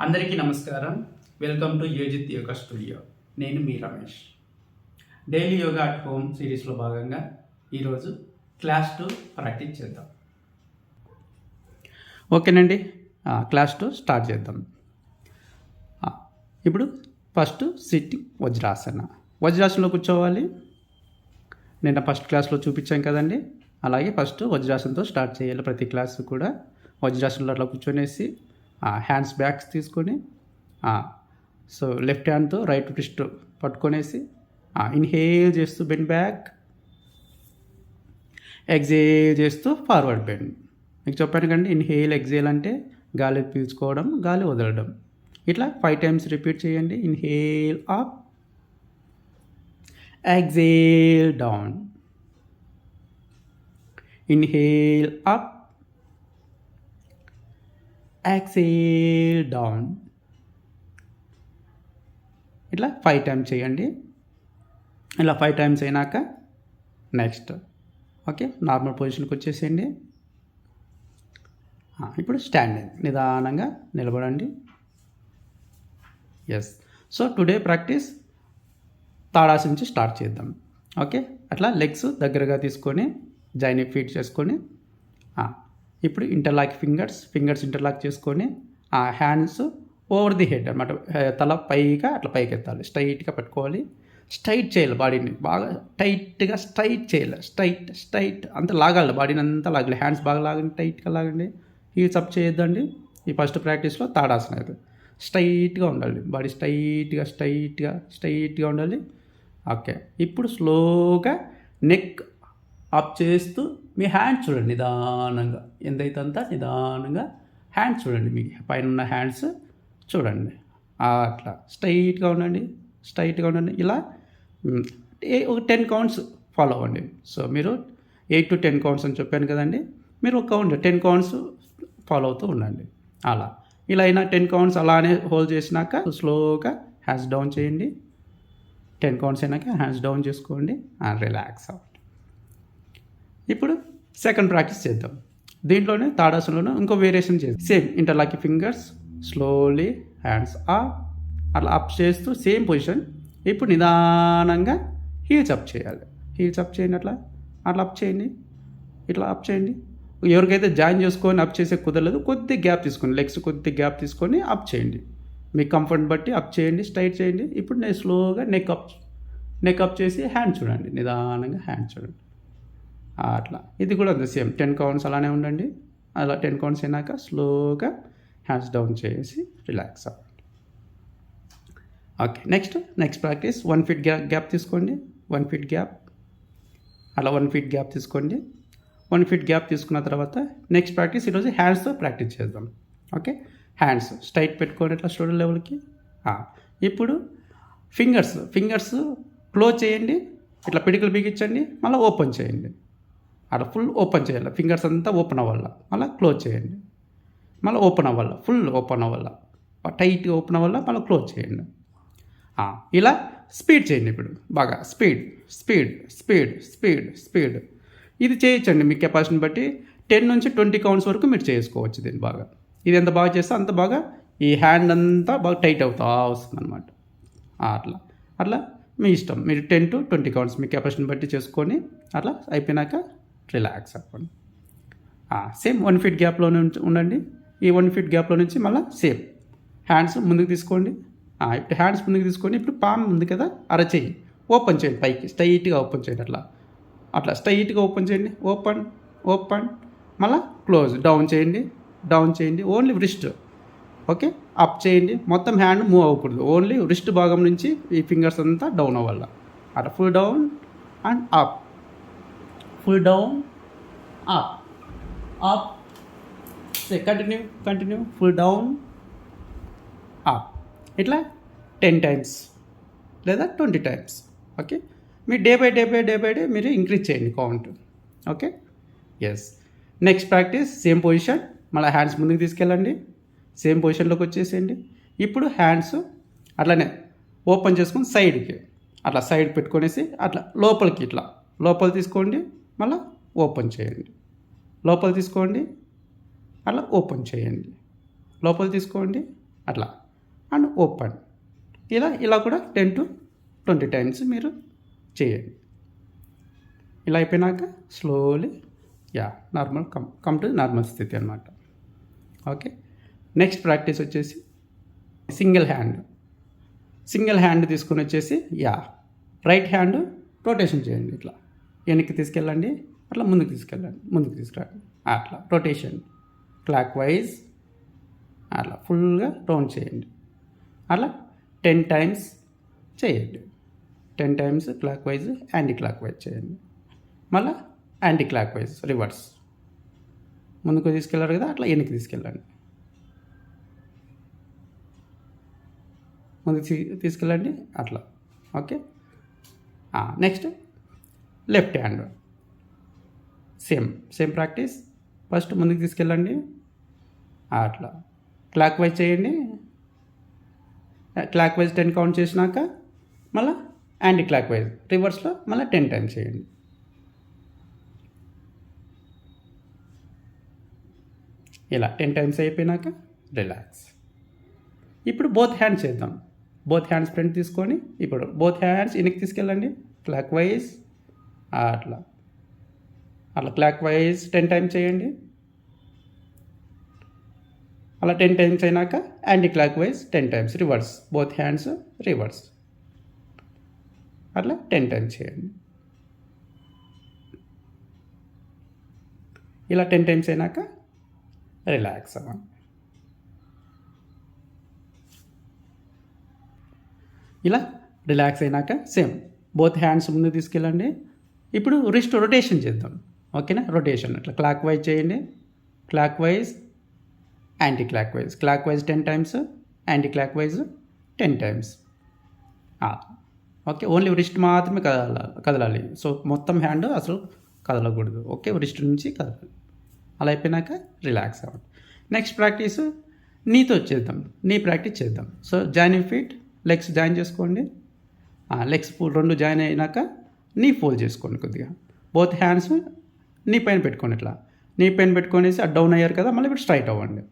అందరికీ నమస్కారం. Welcome to Yojit yoga studio. నేను మీ Ramesh. Daily yoga at home సిరీస్లో భాగంగా ఈరోజు క్లాస్ 2 ప్రాక్టీస్ చేద్దాం. ఓకేనండి, క్లాస్ 2 స్టార్ట్ చేద్దాం. ఇప్పుడు ఫస్ట్ సిట్టింగ్ వజ్రాసన. వజ్రాసనలో కూర్చోవాలి. నిన్న ఫస్ట్ క్లాస్లో చూపించాం కదండి, అలాగే ఫస్ట్ వజ్రాసనతో స్టార్ట్ చేయాలి. ప్రతి క్లాస్ కూడా వజ్రాసనలో అట్లా కూర్చొనేసి హ్యాండ్స్ బ్యాక్స్ తీసుకొని సో లెఫ్ట్ హ్యాండ్తో రైట్ రిస్ట్ పట్టుకొనేసి ఇన్హేల్ చేస్తూ బెండ్ బ్యాక్, ఎగ్జేల్ చేస్తూ ఫార్వర్డ్ బెండ్. మీకు చెప్పాను కండి, ఇన్హేల్ ఎగ్జేల్ అంటే గాలి పీల్చుకోవడం, గాలి వదలడం. ఇట్లా 5 times రిపీట్ చేయండి. Inhale up, exhale down, inhale up, exhale down. ఇట్లా 5 times చేయండి. ఇలా 5 times అయినాక నెక్స్ట్ ఓకే నార్మల్ పొజిషన్కి వచ్చేసేయండి. ఇప్పుడు స్టాండింగ్, నిదానంగా నిలబడండి. Yes. So today practice Tadasana నుంచి స్టార్ట్ చేద్దాం. ఓకే, అట్లా లెగ్స్ దగ్గరగా తీసుకొని జాయిన్ ఫీట్ చేసుకొని ఇప్పుడు ఇంటర్లాక్ ఫింగర్స్ ఇంటర్లాక్ చేసుకొని హ్యాండ్స్ ఓవర్ ది హెడ్ అనమాట. తల పైగా అట్లా పైకి ఎత్తాలి, స్ట్రైట్గా పెట్టుకోవాలి. స్ట్రైట్ చేయాలి, బాడీని బాగా టైట్గా స్ట్రైట్ చేయాలి. స్ట్రైట్ అంతా లాగాలి, బాడీని అంతా లాగాలి. హ్యాండ్స్ బాగా లాగండి, టైట్గా లాగండి. హీల్స్ అప్ చేయొద్దండి. ఈ ఫస్ట్ ప్రాక్టీస్లో తాడాసన అయితే స్ట్రైట్గా ఉండాలి, బాడీ స్ట్రైట్గా ఉండాలి. ఓకే, ఇప్పుడు స్లోగా నెక్ అప్ చేస్తూ మీ హ్యాండ్స్ చూడండి నిదానంగా, ఎంతైతే అంత నిదానంగా హ్యాండ్స్ చూడండి. మీ పైన ఉన్న హ్యాండ్స్ చూడండి, అట్లా స్ట్రైట్గా ఉండండి. ఇలా ఒక 10 counts ఫాలో అవ్వండి. సో మీరు 8 to 10 counts అని చెప్పాను కదండి, మీరు ఒక 10 counts ఫాలో అవుతూ ఉండండి. ఇలా అయినా 10 counts అలానే హోల్డ్ చేసినాక స్లోగా హ్యాండ్స్ డౌన్ చేయండి. 10 counts అయినాక హ్యాండ్స్ డౌన్ చేసుకోండి, రిలాక్స్ అవ్వండి. ఇప్పుడు సెకండ్ ప్రాక్టీస్ చేద్దాం. దీంట్లోనే తాడాసనలోనే ఇంకో వేరియేషన్ చేద్దాం. Same interlock fingers, slowly hands అట్లా అప్ చేస్తూ సేమ్ పొజిషన్. ఇప్పుడు నిదానంగా హీల్స్ అప్ చేయాలి. హీల్స్ అప్ చేయండి, అట్లా అప్ చేయండి, ఇట్లా అప్ చేయండి. ఎవరికైతే జాయిన్ చేసుకొని అప్ చేసే కుదరలేదు, కొద్ది గ్యాప్ తీసుకొని లెగ్స్ కొద్ది గ్యాప్ తీసుకొని అప్ చేయండి. మీ కంఫర్ట్ బట్టి అప్ చేయండి, స్ట్రైట్ చేయండి. ఇప్పుడు నేను స్లోగా నెక్ అప్ చేసి హ్యాండ్ చూడండి, నిదానంగా హ్యాండ్ చూడండి. అట్లా ఇది కూడా అంతే సేమ్ 10 counts అలానే ఉండండి. అలా 10 counts అయినాక స్లోగా హ్యాండ్స్ డౌన్ చేసి రిలాక్స్ అవ్వండి. Okay, next practice 1 feet gap తీసుకోండి. 1 feet గ్యాప్, అలా 1 feet గ్యాప్ తీసుకోండి. 1 feet గ్యాప్ తీసుకున్న తర్వాత నెక్స్ట్ ప్రాక్టీస్ ఈరోజు హ్యాండ్స్తో ప్రాక్టీస్ చేద్దాం. ఓకే, హ్యాండ్స్ స్ట్రైట్ పెట్టుకోండి ఇట్లా షోల్డర్ లెవెల్కి. ఇప్పుడు ఫింగర్స్ క్లోజ్ చేయండి, ఇట్లా పిడికలు బిగించండి, మళ్ళీ ఓపెన్ చేయండి. అలా ఫుల్ ఓపెన్ చేయాలి, ఫింగర్స్ అంతా ఓపెన్ అవ్వాలి. మళ్ళీ క్లోజ్ చేయండి, మళ్ళీ ఓపెన్ అవ్వాలి, ఫుల్ ఓపెన్ అవ్వాలి, టైట్గా ఓపెన్ అవ్వాలి, మళ్ళీ క్లోజ్ చేయండి. ఇలా స్పీడ్ చేయండి. ఇప్పుడు బాగా స్పీడ్ ఇది చేయొచ్చండి మీ కెపాసిటీని బట్టి. 10 నుంచి 20 counts వరకు మీరు చేసుకోవచ్చు దీన్ని బాగా. ఇది ఎంత బాగా చేస్తే అంత బాగా ఈ హ్యాండ్ అంతా బాగా టైట్ అవుతా వస్తుంది అనమాట. అట్లా మీ ఇష్టం, మీరు 10 to 20 counts మీ కెపాసిటీని బట్టి చేసుకొని అట్లా అయిపోయినాక రిలాక్స్ అవ్వండి. సేమ్ 1 feet గ్యాప్లో ఉండండి. ఈ 1 feet గ్యాప్లో నుంచి మళ్ళీ సేమ్ హ్యాండ్స్ ముందుకు తీసుకోండి. ఇప్పుడు హ్యాండ్స్ ముందుకు తీసుకొని ఇప్పుడు పామ్ ఉంది కదా, అరచేయి ఓపెన్ చేయండి, పైకి స్ట్రైట్గా ఓపెన్ చేయండి. అట్లా స్ట్రైట్గా ఓపెన్ చేయండి. ఓపెన్ మళ్ళీ క్లోజ్, డౌన్ చేయండి. Only wrist. ఓకే, అప్ చేయండి. మొత్తం హ్యాండ్ మూవ్ అవ్వకూడదు, ఓన్లీ రిస్ట్ భాగం నుంచి ఈ ఫింగర్స్ అంతా డౌన్ అవ్వాలి. అట్లా full down and up, full down up. Continue full down up. ఇట్లా 10 times లేదా 20 times. ఓకే, మీరు డే బై డే మీరు ఇంక్రీజ్ చేయండి count. Okay, yes. Next practice same position, మళ్ళీ హ్యాండ్స్ ముందుకు తీసుకెళ్ళండి, సేమ్ పొజిషన్లోకి వచ్చేసేయండి. ఇప్పుడు హ్యాండ్స్ అట్లానే ఓపెన్ చేసుకొని సైడ్కి అట్లా సైడ్ పెట్టుకొనేసి అట్లా లోపలికి లోపల తీసుకోండి, మళ్ళీ ఓపెన్ చేయండి. లోపల తీసుకోండి, అలా ఓపెన్ చేయండి. లోపల తీసుకోండి, అట్లా అండ్ ఓపెన్. ఇలా కూడా 10 to 20 టైమ్స్ మీరు చేయండి. ఇలా అయిపోయినాక slowly normal come to normal స్థితి అనమాట. ఓకే, నెక్స్ట్ ప్రాక్టీస్ వచ్చేసి సింగిల్ హ్యాండ్ తీసుకుని వచ్చేసి రైట్ హ్యాండ్ రొటేషన్ చేయండి. ఇట్లా వెనక్కి తీసుకెళ్ళండి, అట్లా ముందుకు తీసుకురండి, అట్లా రొటేషన్ క్లాక్ వైజ్ అట్లా ఫుల్గా రౌండ్ చేయండి. అలా 10 టైమ్స్ చేయండి. 10 times clock wise anti clock wise చేయండి. మళ్ళీ యాంటీ క్లాక్ వైజ్ రివర్స్, ముందుకు తీసుకెళ్ళారు కదా, అట్లా వెనక్కి తీసుకెళ్ళండి, ముందుకు తీసుకెళ్ళండి అట్లా. Okay, next left hand same practice. First ముందుకు తీసుకెళ్ళండి, అట్లా క్లాక్ వైజ్ చేయండి. క్లాక్ వైజ్ 10 కౌంట్ చేసినాక మళ్ళీ యాంటీ క్లాక్ వైజ్ రివర్స్లో మళ్ళీ 10 టైమ్స్ చేయండి. ఇలా 10 టైమ్స్ అయిపోయినాక రిలాక్స్. ఇప్పుడు బోత్ హ్యాండ్స్ చేద్దాం. బోత్ హ్యాండ్స్ ఫ్రంట్ తీసుకొని ఇప్పుడు బోత్ హ్యాండ్స్ వెనక్కి తీసుకెళ్ళండి, క్లాక్ వైజ్ అట్లా క్లాక్ వైజ్ 10 టైమ్స్ చేయండి. అలా 10 టైమ్స్ అయినాక anti clock wise 10 times reverse, both hands reverse, అట్లా 10 టైమ్స్ చేయండి. ఇలా 10 టైమ్స్ అయినాక రిలాక్స్ అవ్వండి. ఇలా రిలాక్స్ అయినాక సేమ్ బోత్ హ్యాండ్స్ ముందు తీసుకెళ్ళండి. ఇప్పుడు రిస్ట్ రొటేషన్ చేద్దాం. ఓకేనా, రొటేషన్ అట్లా క్లాక్ వైజ్ చేయండి, clock wise anti clock wise, clock wise 10 times, anti clock wise 10 times. Okay, only wrist మాత్రమే కదలాలి. సో మొత్తం హ్యాండ్ అసలు కదలకూడదు. ఓకే, రిస్ట్ నుంచి కదలాలి. అలా అయిపోయినాక రిలాక్స్ అవ్వండి. నెక్స్ట్ ప్రాక్టీస్ నీతో చేద్దాం, నీ ప్రాక్టీస్ చేద్దాం. So joining feet, legs join చేసుకోండి. లెగ్స్ రెండు జాయిన్ అయినాక నీ ఫోల్డ్ చేసుకోండి కొద్దిగా. బోత్ హ్యాండ్స్ నీ పైన పెట్టుకోండి. ఇట్లా నీ పైన పెట్టుకొనేసి డౌన్ అయ్యారు కదా, మళ్ళీ ఇప్పుడు స్ట్రైట్ అవ్వండి.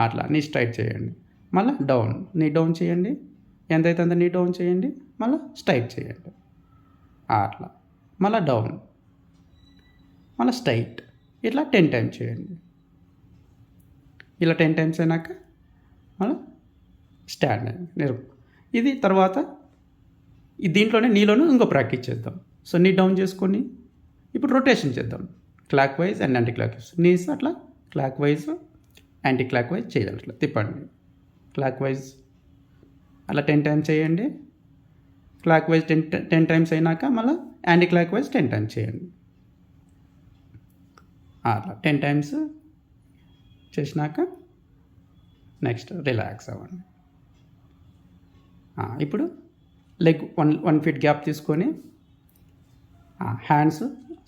అట్లా నీ స్ట్రైట్ చేయండి, మళ్ళీ డౌన్, నీ డౌన్ చేయండి, ఎంతైతే అంత నీ డౌన్ చేయండి, మళ్ళీ స్ట్రైట్ చేయండి. అట్లా మళ్ళీ డౌన్, మళ్ళీ స్ట్రైట్, ఇట్లా 10 టైమ్స్ చేయండి. ఇలా 10 టైమ్స్ అయినాక మళ్ళీ స్టాండ్ అయ్యండి. ఇది తర్వాత దీంట్లోనే నీలోనూ ఇంకో ప్రాక్టీస్ చేద్దాం. సో నీ డౌన్ చేసుకొని ఇప్పుడు రొటేషన్ చేద్దాం, clockwise and anti clockwise. Knees అట్లా clockwise anti clockwise చేయాలి. అట్లా తిప్పండి, క్లాక్ వైజ్ అలా 10 టైమ్స్ చేయండి. క్లాక్ వైజ్ 10 టైమ్స్ అయినాక మళ్ళీ యాంటీ క్లాక్ వైజ్ 10 టైమ్స్ చేయండి. అట్లా 10 టైమ్స్ చేసినాక నెక్స్ట్ రిలాక్స్ అవ్వండి. ఇప్పుడు లెగ్ 1 ఫీట్ గ్యాప్ తీసుకొని హ్యాండ్స్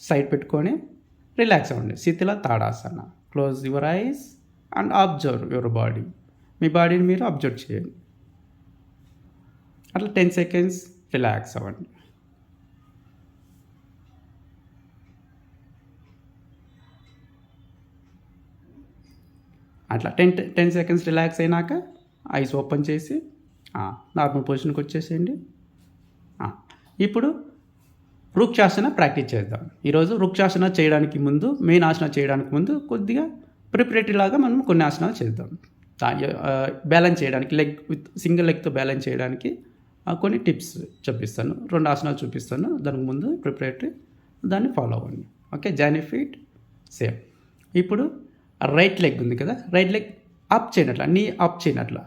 సైడ్ పెట్టుకొని రిలాక్స్ అవ్వండి. Shithila Tadasana. Close your eyes and observe your body. మీ బాడీని మీరు అబ్జర్వ్ చేయండి. అట్లా 10 సెకండ్స్ రిలాక్స్ అవ్వండి. అట్లా 10 సెకండ్స్ రిలాక్స్ అయినాక ఐస్ ఓపెన్ చేసి నార్మల్ పొజిషన్కి వచ్చేసేయండి. ఇప్పుడు వృక్షాసన ప్రాక్టీస్ చేద్దాం. ఈరోజు వృక్షాసన చేయడానికి ముందు, మెయిన్ ఆసన చేయడానికి ముందు కొద్దిగా ప్రిపరేటరీ లాగా మనం కొన్ని ఆసనాలు చేద్దాం. బ్యాలెన్స్ చేయడానికి, లెగ్ విత్ సింగిల్ లెగ్తో బ్యాలెన్స్ చేయడానికి కొన్ని టిప్స్ చూపిస్తాను. 2 ఆసనాలు చూపిస్తాను. దానికి ముందు ప్రిపరేటరీ, దాన్ని ఫాలో అవ్వండి. Okay, join feet same. ఇప్పుడు రైట్ లెగ్ ఉంది కదా, రైట్ లెగ్ అప్ చేయనట్ల, నీ అప్ చేయనట్ల,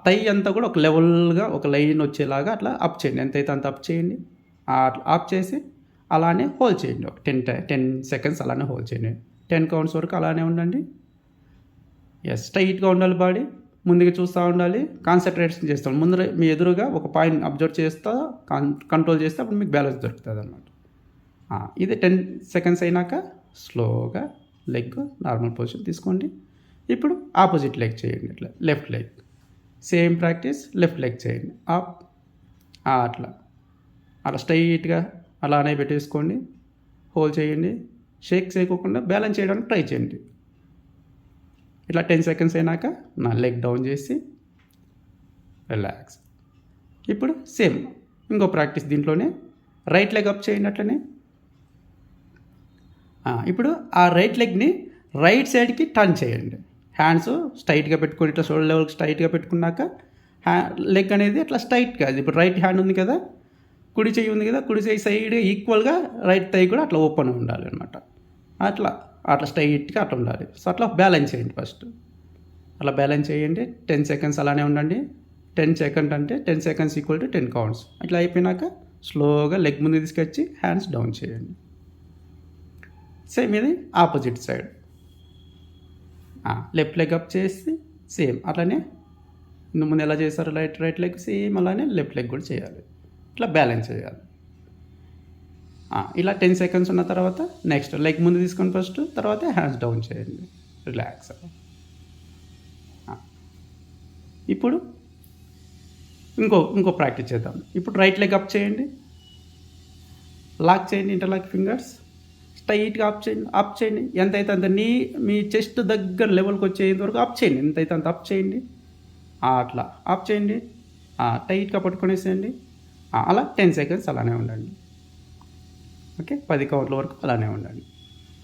తై అంతా కూడా ఒక లెవెల్గా ఒక లైన్ వచ్చేలాగా అట్లా అప్ చేయండి. ఎంతైతే అంత అప్ చేయండి. అట్లా అప్ చేసి అలానే హోల్డ్ చేయండి. ఒక 10 సెకండ్స్ అలానే హోల్డ్ చేయండి. 10 కౌంట్స్ వరకు అలానే ఉండండి. స్ట్రైట్గా ఉండాలి, బాడీ ముందుకు చూస్తూ ఉండాలి, కాన్సన్ట్రేషన్ చేస్తాం. ముందర మీ ఎదురుగా ఒక పాయింట్ అబ్జర్వ్ చేస్తా, కంట్రోల్ చేస్తే అప్పుడు మీకు బ్యాలెన్స్ దొరుకుతుంది అన్నమాట. ఇది 10 సెకండ్స్ అయినాక స్లోగా లెగ్ నార్మల్ పొజిషన్ తీసుకోండి. ఇప్పుడు ఆపోజిట్ లెగ్ చేయండి. ఇట్లా left leg same practice, left leg చేయండి. అప్ అట్లా స్ట్రైట్గా అలానే పెట్టేసుకోండి. హోల్డ్ చేయండి. షేక్ చేయకుండా బ్యాలెన్స్ చేయడానికి ట్రై చేయండి. ఇట్లా 10 సెకండ్స్ అయినాక నా లెగ్ డౌన్ చేసి రిలాక్స్. ఇప్పుడు సేమ్ ఇంకో ప్రాక్టీస్ దీంట్లోనే రైట్ లెగ్ అప్ చేయండి అట్లనే. ఇప్పుడు ఆ రైట్ లెగ్ని రైట్ సైడ్కి టర్న్ చేయండి. హ్యాండ్స్ స్ట్రైట్గా పెట్టుకొని ఇట్లా షోల్డర్ లెవెల్కి స్ట్రైట్గా పెట్టుకున్నాక లెగ్ అనేది అట్లా స్ట్రైట్గా, ఇప్పుడు రైట్ హ్యాండ్ ఉంది కదా, కుడి చెయ్యి ఉంది కదా, కుడి చెయ్యి సైడ్ ఈక్వల్గా రైట్ థై కూడా అట్లా ఓపెన్ ఉండాలి అనమాట. అట్లా అట్లా స్ట్రైట్గా అట్లా ఉండాలి. సో అట్లా బ్యాలెన్స్ చేయండి ఫస్ట్. అలా బ్యాలెన్స్ చేయండి. 10 సెకండ్స్ అలానే ఉండండి. 10 సెకండ్ అంటే 10 సెకండ్స్ ఈక్వల్ టు 10 కౌంట్స్. అట్లా అయిపోయినాక స్లోగా లెగ్ ముందు తీసుకొచ్చి హ్యాండ్స్ డౌన్ చేయండి. సేమ్ ఇది opposite side. Left leg up చేసి సేమ్ అట్లానే ముందు ఎలా చేశారు రైట్ లెగ్ సేమ్ అలానే లెఫ్ట్ లెగ్ కూడా చేయాలి. ఇట్లా బ్యాలెన్స్ చేయాలి. ఇలా 10 సెకండ్స్ ఉన్న తర్వాత నెక్స్ట్ లెగ్ ముందు తీసుకొని ఫస్ట్, తర్వాత హ్యాండ్స్ డౌన్ చేయండి. రిలాక్స్. ఇప్పుడు ఇంకో ప్రాక్టీస్ చేద్దాం. ఇప్పుడు రైట్ లెగ్ అప్ చేయండి, లాక్ చేయండి, ఇంటర్లాక్ ఫింగర్స్ స్ట్రైట్గా అప్ చేయండి. ఎంతైతే అంత మీ చెస్ట్ దగ్గర లెవెల్కి వచ్చేంత వరకు అప్ చేయండి. ఎంతైతే అంత అప్ చేయండి. అట్లా అప్ చేయండి. టైట్గా పట్టుకొనేసేయండి. అలా 10 సెకండ్స్ అలానే ఉండండి. ఓకే, 10 కౌంట్ల వరకు అలానే ఉండండి.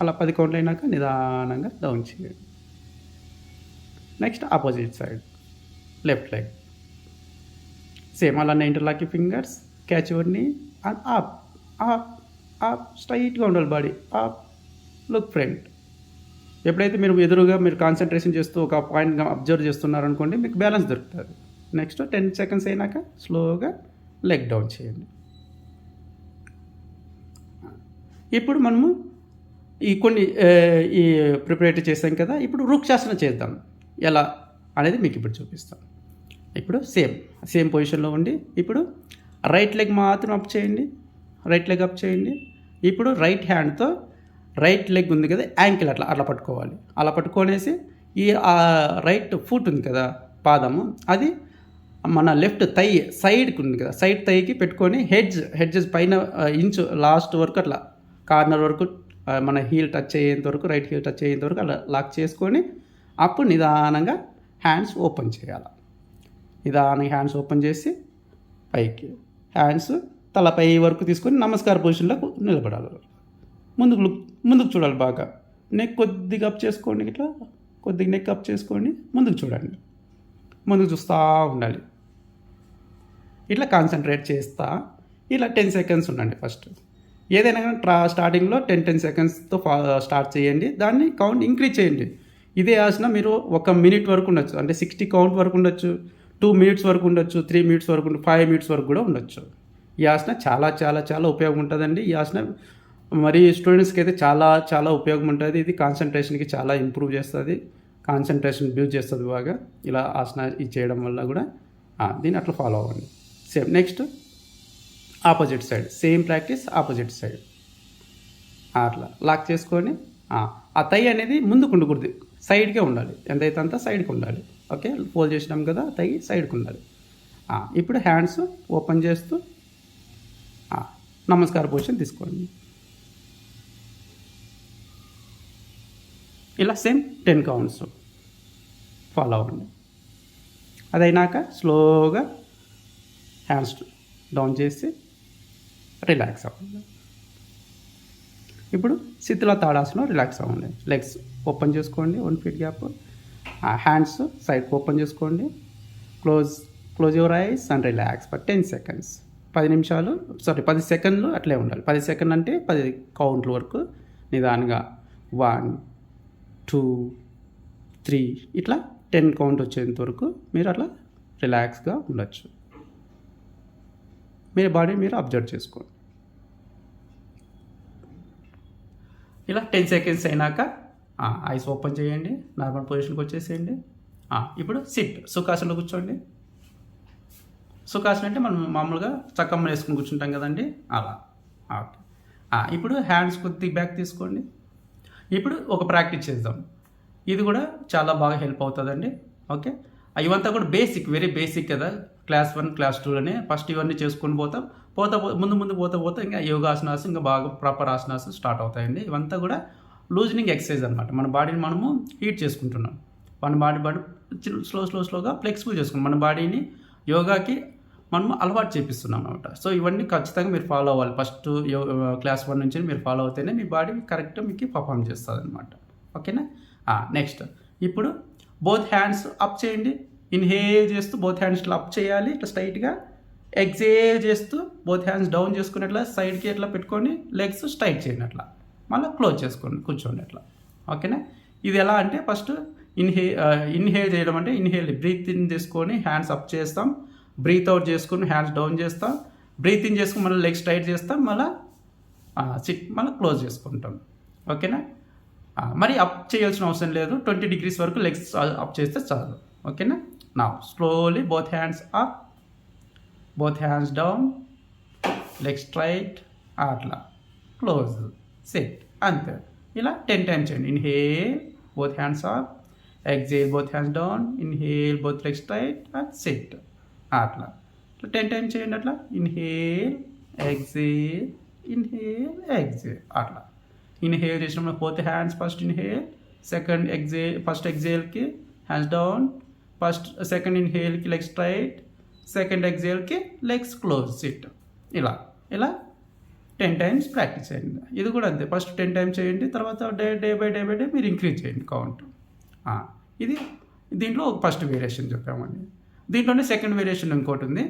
అలా 10 కౌంట్లు అయినాక నిదానంగా డౌన్ చేయండి. Next opposite side left leg same అలానే ఇంటర్లాకింగ్ ఫింగర్స్, క్యాచ్ యువర్ నీ అండ్ అప్ అప్ అప్. స్ట్రైట్గా ఉండాలి బాడీ. Up, look front. ఎప్పుడైతే మీరు ఎదురుగా మీరు కాన్సన్ట్రేషన్ చేస్తూ ఒక పాయింట్గా అబ్జర్వ్ చేస్తున్నారనుకోండి, మీకు బ్యాలెన్స్ దొరుకుతుంది. నెక్స్ట్ 10 సెకండ్స్ అయినాక స్లోగా లెగ్ డౌన్ చేయండి. ఇప్పుడు మనము కొన్ని ప్రిపరేట్ చేసాం కదా, ఇప్పుడు వృక్షాసన చేద్దాం. ఎలా అనేది మీకు ఇప్పుడు చూపిస్తాం. ఇప్పుడు సేమ్ పొజిషన్లో ఉండి ఇప్పుడు రైట్ లెగ్ మాత్రం అప్ చేయండి. రైట్ లెగ్ అప్ చేయండి. ఇప్పుడు రైట్ హ్యాండ్తో రైట్ లెగ్ ఉంది కదా, యాంకిల్ అట్లా పట్టుకోవాలి. అలా పట్టుకొనేసి ఈ రైట్ ఫుట్ ఉంది కదా, పాదము, అది మన లెఫ్ట్ థై సైడ్కి ఉంది కదా, సైడ్ థైకి పెట్టుకొని హెడ్జెస్ పైన ఇంచు లాస్ట్ వరకు అట్లా కార్నర్ వరకు మన హీల్ టచ్ అయ్యేంత వరకు, రైట్ హీల్ టచ్ అయ్యేంత వరకు అలా లాక్ చేసుకొని అప్పుడు నిదానంగా హ్యాండ్స్ ఓపెన్ చేయాలి. నిదానంగా హ్యాండ్స్ ఓపెన్ చేసి పైకి హ్యాండ్స్ తలపై వరకు తీసుకొని నమస్కార పొజిషన్లో నిలబడాలి. ముందుకు చూడాలి బాగా. నెక్ కొద్దిగా అప్ చేసుకోండి. ఇట్లా కొద్దిగా నెక్ అప్ చేసుకోండి. ముందుకు చూడండి. ముందుకు చూస్తూ ఉండాలి. ఇట్లా కాన్సన్ట్రేట్ చేస్తా ఇలా 10 సెకండ్స్ ఉండండి. ఫస్ట్ ఏదైనా కానీ స్టార్టింగ్లో 10 సెకండ్స్తో స్టార్ట్ చేయండి. దాన్ని కౌంట్ ఇంక్రీజ్ చేయండి. ఇదే ఆసన మీరు 1 మినిట్ వరకు ఉండొచ్చు, అంటే 60 కౌంట్ వరకు ఉండొచ్చు, 2 మినిట్స్ వరకు ఉండొచ్చు, 3 మినిట్స్ వరకు 5 మినిట్స్ వరకు కూడా ఉండొచ్చు. ఈ ఆసన చాలా చాలా చాలా ఉపయోగం ఉంటుందండి. ఈ ఆసన మరి స్టూడెంట్స్కి అయితే చాలా చాలా ఉపయోగం ఉంటుంది. ఇది కాన్సన్ట్రేషన్కి చాలా ఇంప్రూవ్ చేస్తుంది, కాన్సన్ట్రేషన్ బిల్డ్ చేస్తుంది బాగా. ఇలా ఆసన ఇది చేయడం వల్ల కూడా దీన్ని అట్లా ఫాలో అవ్వండి. Same next opposite side same practice. Opposite side అట్లా లాక్ చేసుకొని ఆ థై అనేది ముందుకు ఉండకూడదు, సైడ్కే ఉండాలి. ఎంతైతే అంత సైడ్కి ఉండాలి. ఓకే, ఫోల్డ్ చేసినాం కదా, థై సైడ్కి ఉండాలి. ఇప్పుడు హ్యాండ్స్ ఓపెన్ చేస్తూ నమస్కార పొజిషన్ తీసుకోండి. ఇలా సేమ్ 10 కౌంట్స్ ఫాలో అవ్వండి. అదైనాక స్లోగా హ్యాండ్స్ డౌన్ చేసి రిలాక్స్ అవ్వండి. ఇప్పుడు శిథిల తాడాసనం రిలాక్స్ అవ్వండి. లెగ్స్ ఓపెన్ చేసుకోండి, 1 ఫీట్ గ్యాప్. హ్యాండ్స్ సైడ్కి ఓపెన్ చేసుకోండి. Close your eyes and relax for 10 seconds. 10 సెకండ్లు అట్లే ఉండాలి. 10 సెకండ్ అంటే 10 కౌంట్ల వరకు నిదానంగా 1 2 3 ఇట్లా 10 కౌంట్ వచ్చేంత వరకు మీరు అట్లా రిలాక్స్గా ఉండొచ్చు. మీ బాడీ మీరు అబ్జర్వ్ చేసుకోండి. ఇలా 10 సెకండ్స్ అయినాక ఐస్ ఓపెన్ చేయండి, నార్మల్ పొజిషన్కి వచ్చేసేయండి. ఇప్పుడు సుఖాసనలో కూర్చోండి. సుఖాసనం అంటే మనం మామూలుగా చక్కమ్మ వేసుకుని కూర్చుంటాం కదండి, అలా. ఓకే, ఇప్పుడు హ్యాండ్స్ కొద్దిగా బ్యాక్ తీసుకోండి. ఇప్పుడు ఒక ప్రాక్టీస్ చేద్దాం. ఇది కూడా చాలా బాగా హెల్ప్ అవుతుందండి. ఓకే, ఇవంతా కూడా బేసిక్, వెరీ బేసిక్ కదా. క్లాస్ 1 క్లాస్ 2లోనే ఫస్ట్ ఇవన్నీ చేసుకొని ముందు పోతా ఇంకా యోగాసనాస్ ఇంకా బాగా ప్రాపర్ ఆసనాస్ స్టార్ట్ అవుతాయండి. ఇవంతా కూడా లూజనింగ్ ఎక్సర్సైజ్ అనమాట. మన బాడీని మనము హీట్ చేసుకుంటున్నాం. మన బాడీ స్లోగా ఫ్లెక్సిబుల్ చేసుకుంటాం. మన బాడీని యోగాకి మనం అలవాటు చేపిస్తున్నాం అనమాట. సో ఇవన్నీ ఖచ్చితంగా మీరు ఫాలో అవ్వాలి. ఫస్ట్ క్లాస్ 1 నుంచి మీరు ఫాలో అవుతేనే మీ బాడీ కరెక్ట్గా మీకు పర్ఫామ్ చేస్తుంది అనమాట. ఓకేనా. నెక్స్ట్ ఇప్పుడు బోత్ హ్యాండ్స్ అప్ చేయండి. ఇన్హేల్ చేస్తూ బోత్ హ్యాండ్స్ ఇట్లా అప్ చేయాలి, ఇట్లా స్ట్రైట్గా. ఎక్సేల్ చేస్తూ బోత్ హ్యాండ్స్ డౌన్ చేసుకుని అట్లా సైడ్కి ఇట్లా పెట్టుకొని లెగ్స్ స్ట్రైట్ చేయండి. అట్లా మళ్ళీ క్లోజ్ చేసుకోండి, కూర్చోండి అట్లా. ఓకేనా. ఇది ఎలా అంటే ఫస్ట్ ఇన్హేల్ చేయడం అంటే ఇన్హేల్ బ్రీత్ ఇన్ చేసుకొని హ్యాండ్స్ అప్ చేస్తాం, బ్రీత్ అవుట్ చేసుకుని హ్యాండ్స్ డౌన్ చేస్తాం, బ్రీత్ ఇన్ చేసుకుని మళ్ళీ లెగ్ స్ట్రైట్ చేస్తాం, మళ్ళీ మళ్ళీ క్లోజ్ చేసుకుంటాం. ఓకేనా. మరి అప్ చేయాల్సిన అవసరం లేదు, 20 degrees వరకు లెగ్స్ అప్ చేస్తే చాలు. ఓకేనా. నా slowly both hands up, both hands down, leg straight, అట్లా క్లోజ్, సెట్, అంతే. ఇలా 10 times చేయండి. Inhale both hands up, exhale both hands down, inhale both leg straight and set, అట్లా 10 times చేయండి. అట్లా ఇన్హేల్ ఎక్సేల్, ఇన్హేల్ ఎక్సేల్, అట్లా. Inhale చేసినప్పుడు both hands first inhale, second exhale, first ఎక్సేల్కి హ్యాండ్స్ డౌన్, ఫస్ట్ సెకండ్ ఇన్హేల్కి leg straight, second ఎక్సేల్కి legs close, sit. ఇలా ఇలా 10 times ప్రాక్టీస్ చేయండి. ఇది కూడా అంతే, ఫస్ట్ 10 times చేయండి, తర్వాత డే బై డే మీరు ఇంక్రీజ్ చేయండి కౌంట్. ఇది దీంట్లో ఒక ఫస్ట్ వేరియేషన్ చెప్పామండి. దీంట్లోనే సెకండ్ వేరియేషన్ ఇంకోటి ఉంది.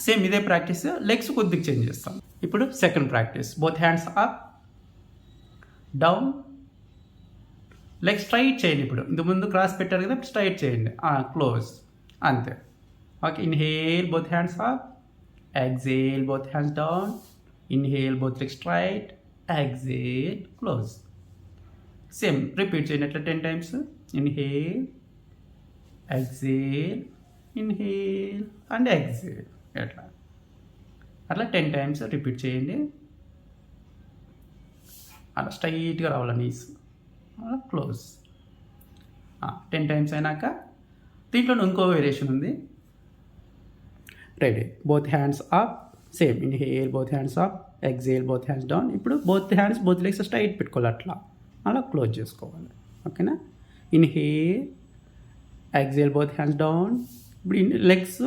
సేమ్ ఇదే ప్రాక్టీస్, లెగ్స్ కొద్దిగా చేంజ్ చేస్తాం. ఇప్పుడు second practice, both hands up, down, leg straight చేయండి. ఇప్పుడు ఇంతకు ముందు క్రాస్ పెట్టారు కదా, స్ట్రైట్ చేయండి, క్లోజ్, అంతే. Okay. Inhale both hands up, exhale both hands down, inhale both leg straight, exhale, close. Same repeat చేయండి అట్లా 10 times. Inhale, exhale, inhale and exhale, అట్లా 10 times రిపీట్ చేయండి. అలా స్ట్రైట్గా రావాలి నీస్, అలా క్లోజ్. 10 times అయినాక దీంట్లో ఇంకో వేరియేషన్ ఉంది. Ready. Both hands up, same inhale both hands up, exhale both hands down. ఇప్పుడు both hands both legs straight పెట్టుకోవాలి, అట్లా అలా క్లోజ్ చేసుకోవాలి. ఓకేనా. Inhale, exhale both hands down. ఇప్పుడు లెగ్స్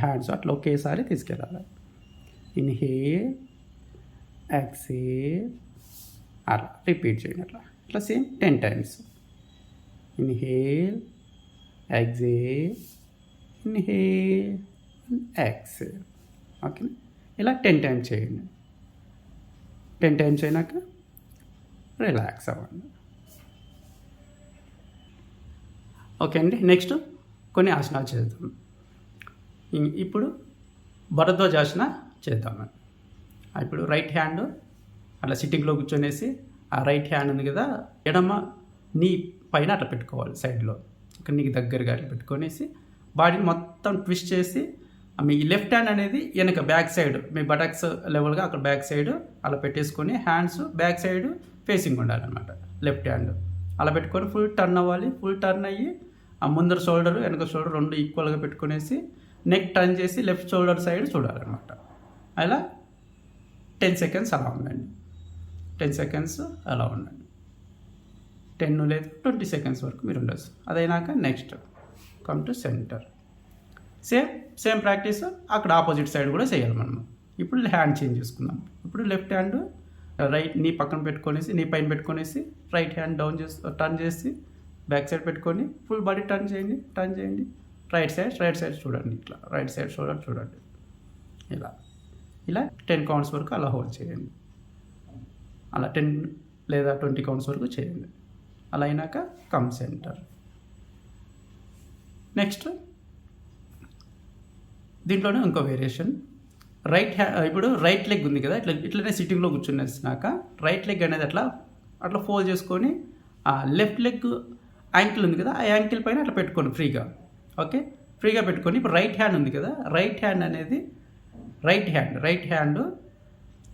హ్యాండ్స్ అట్లా ఒకేసారి తీసుకెళ్ళాలి. ఇన్హేల్, ఎక్సేల్, అలా రిపీట్ చేయండి. అట్లా same 10 times. Inhale, exhale, inhale, exhale. ఓకేనా. ఇలా 10 times చేయండి. 10 times అయినాక రిలాక్స్ అవ్వండి. ఓకే అండి. నెక్స్ట్ కొన్ని ఆసనాలు చేద్దాం. ఇప్పుడు భరద్వాజాసన చేద్దామండి. ఇప్పుడు రైట్ హ్యాండ్ అట్లా సిట్టింగ్లో కూర్చొనేసి, ఆ రైట్ హ్యాండ్ ఉంది కదా ఎడమ నీ పైన అట్లా పెట్టుకోవాలి, సైడ్లో ఇక్కడ నీకు దగ్గరగా అట్లా పెట్టుకొనేసి బాడీని మొత్తం ట్విస్ట్ చేసి, మీ లెఫ్ట్ హ్యాండ్ అనేది వెనక బ్యాక్ సైడ్ మీ బటక్స్ లెవెల్గా అక్కడ బ్యాక్ సైడ్ అలా పెట్టేసుకొని హ్యాండ్స్ బ్యాక్ సైడ్ ఫేసింగ్ ఉండాలన్నమాట. లెఫ్ట్ హ్యాండ్ అలా పెట్టుకొని ఫుల్ టర్న్ అవ్వాలి. ఫుల్ టర్న్ అయ్యి ఆ ముందర షోల్డర్ వెనక షోల్డర్ రెండు ఈక్వల్గా పెట్టుకునేసి నెక్ టర్న్ చేసి లెఫ్ట్ షోల్డర్ సైడ్ చూడాలన్నమాట. అలా 10 seconds అలా ఉండండి. 10 seconds అలా ఉండండి. 10 లేదు 20 seconds వరకు మీరు ఉండొచ్చు. అదైనాక next come to centre. Same practice అక్కడ ఆపోజిట్ సైడ్ కూడా చేయాలి మనం. ఇప్పుడు హ్యాండ్ చేంజ్ చేసుకుందాం. ఇప్పుడు లెఫ్ట్ హ్యాండ్ రైట్ నీ పక్కన పెట్టుకొనేసి, నీ పైన పెట్టుకొనేసి, రైట్ హ్యాండ్ డౌన్ చేసి టర్న్ చేసి బ్యాక్ సైడ్ పెట్టుకొని ఫుల్ బాడీ టర్న్ చేయండి. రైట్ సైడ్ చూడండి, ఇట్లా రైట్ సైడ్ షోల్డర్ చూడండి. ఇలా 10 counts వరకు అలా హోల్డ్ చేయండి. అలా 10 లేదా 20 counts వరకు చేయండి. అలా అయినాక కమ్ సెంటర్. నెక్స్ట్ దీంట్లోనే ఇంకో వేరియేషన్, ఇప్పుడు రైట్ లెగ్ ఉంది కదా, ఇట్లనే సిట్టింగ్లో కూర్చునేసినాక రైట్ లెగ్ అనేది అట్లా ఫోల్డ్ చేసుకొని లెఫ్ట్ లెగ్ యాంకిల్ ఉంది కదా, ఆ యాంకిల్ పైన అట్లా పెట్టుకోండి ఫ్రీగా. ఓకే, ఫ్రీగా పెట్టుకొని ఇప్పుడు రైట్ హ్యాండ్ ఉంది కదా, రైట్ హ్యాండ్ అనేది రైట్ హ్యాండ్